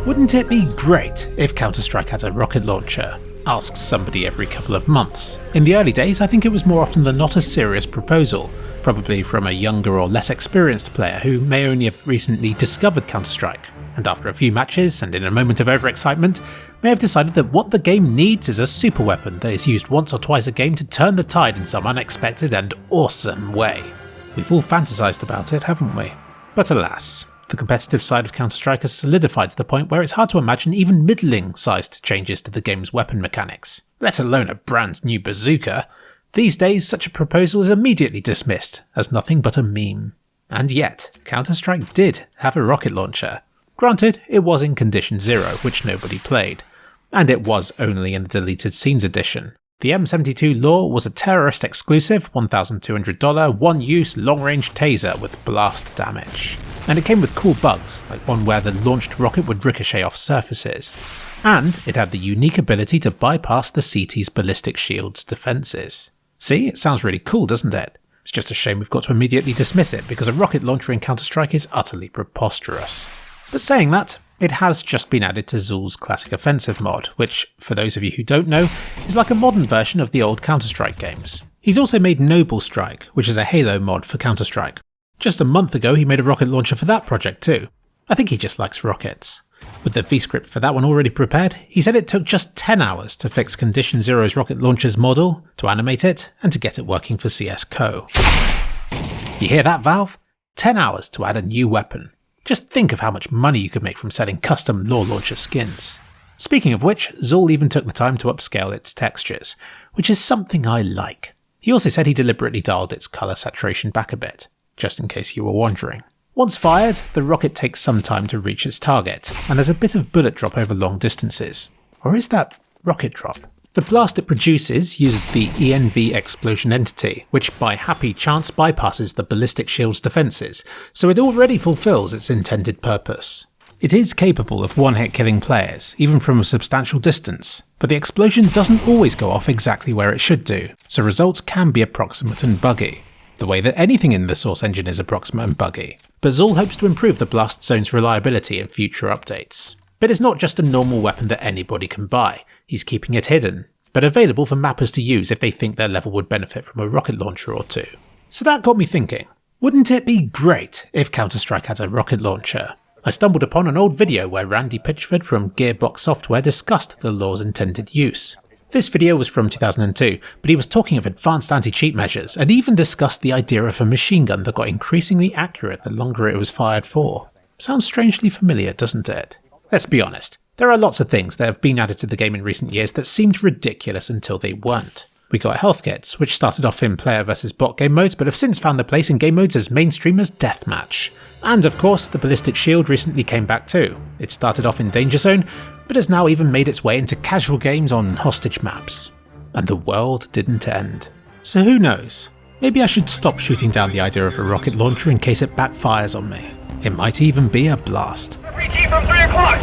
Wouldn't it be great if Counter-Strike had a rocket launcher? Asks somebody every couple of months. In the early days, I think it was more often than not a serious proposal, probably from a younger or less experienced player who may only have recently discovered Counter-Strike, and after a few matches and in a moment of overexcitement, may have decided that what the game needs is a super weapon that is used once or twice a game to turn the tide in some unexpected and awesome way. We've all fantasized about it, haven't we? But alas, the competitive side of Counter-Strike has solidified to the point where it's hard to imagine even middling-sized changes to the game's weapon mechanics, let alone a brand new bazooka. These days, such a proposal is immediately dismissed as nothing but a meme. And yet, Counter-Strike did have a rocket launcher. Granted, it was in Condition Zero, which nobody played, and it was only in the Deleted Scenes edition. The M72 Law was a terrorist-exclusive $1,200 one-use long-range taser with blast damage. And it came with cool bugs, like one where the launched rocket would ricochet off surfaces. And it had the unique ability to bypass the CT's ballistic shield's defences. See, it sounds really cool, doesn't it? It's just a shame we've got to immediately dismiss it because a rocket launcher in Counter-Strike is utterly preposterous. But saying that, it has just been added to Zul's Classic Offensive mod, which, for those of you who don't know, is like a modern version of the old Counter-Strike games. He's also made Noble Strike, which is a Halo mod for Counter-Strike. Just a month ago he made a rocket launcher for that project too. I think he just likes rockets. With the V-script for that one already prepared, he said it took just 10 hours to fix Condition Zero's rocket launcher's model, to animate it, and to get it working for CS:GO. You hear that, Valve? 10 hours to add a new weapon. Just think of how much money you could make from selling custom Law launcher skins. Speaking of which, Zul even took the time to upscale its textures, which is something I like. He also said he deliberately dialed its colour saturation back a bit, just in case you were wondering. Once fired, the rocket takes some time to reach its target, and there's a bit of bullet drop over long distances. Or is that rocket drop? The blast it produces uses the ENV explosion entity, which by happy chance bypasses the ballistic shield's defences, so it already fulfills its intended purpose. It is capable of one-hit killing players, even from a substantial distance, but the explosion doesn't always go off exactly where it should do, so results can be approximate and buggy. The way that anything in the Source engine is approximate and buggy. But Zul hopes to improve the blast zone's reliability in future updates. But it's not just a normal weapon that anybody can buy. He's keeping it hidden, but available for mappers to use if they think their level would benefit from a rocket launcher or two. So that got me thinking, wouldn't it be great if Counter-Strike had a rocket launcher? I stumbled upon an old video where Randy Pitchford from Gearbox Software discussed the Law's intended use. This video was from 2002, but he was talking of advanced anti-cheat measures and even discussed the idea of a machine gun that got increasingly accurate the longer it was fired for. Sounds strangely familiar, doesn't it? Let's be honest, there are lots of things that have been added to the game in recent years that seemed ridiculous until they weren't. We got health kits, which started off in player versus bot game modes but have since found their place in game modes as mainstream as deathmatch. And of course, the ballistic shield recently came back too. It started off in Danger Zone, but has now even made its way into casual games on hostage maps. And the world didn't end. So who knows? Maybe I should stop shooting down the idea of a rocket launcher in case it backfires on me. It might even be a blast. Refugee from 3 o'clock,